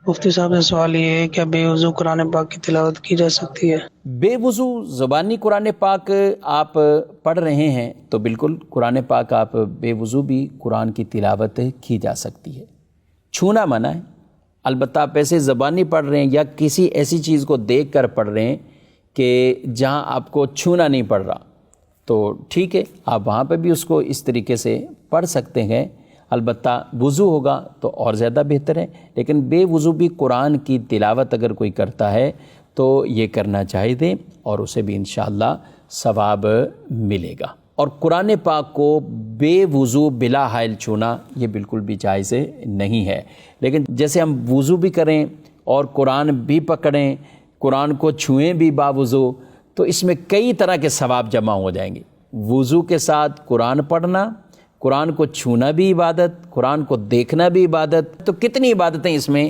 مفتی صاحب سے سوال یہ ہے کہ بے وضو قرآن پاک کی تلاوت کی جا سکتی ہے؟ بے وضو زبانی قرآن پاک آپ پڑھ رہے ہیں تو بالکل قرآن پاک آپ بے وضو بھی قرآن کی تلاوت کی جا سکتی ہے، چھونا منع ہے۔ البتہ آپ ایسے زبانی پڑھ رہے ہیں یا کسی ایسی چیز کو دیکھ کر پڑھ رہے ہیں کہ جہاں آپ کو چھونا نہیں پڑ رہا تو ٹھیک ہے، آپ وہاں پہ بھی اس کو اس طریقے سے پڑھ سکتے ہیں، البتہ وضو ہوگا تو اور زیادہ بہتر ہے۔ لیکن بے وضو بھی قرآن کی تلاوت اگر کوئی کرتا ہے تو یہ کرنا چاہیے اور اسے بھی انشاءاللہ ثواب ملے گا۔ اور قرآن پاک کو بے وضو بلا حائل چھونا یہ بالکل بھی جائز نہیں ہے۔ لیکن جیسے ہم وضو بھی کریں اور قرآن بھی پکڑیں، قرآن کو چھوئیں بھی باوضو، تو اس میں کئی طرح کے ثواب جمع ہو جائیں گے۔ وضو کے ساتھ قرآن پڑھنا، قرآن کو چھونا بھی عبادت، قرآن کو دیکھنا بھی عبادت، تو کتنی عبادتیں اس میں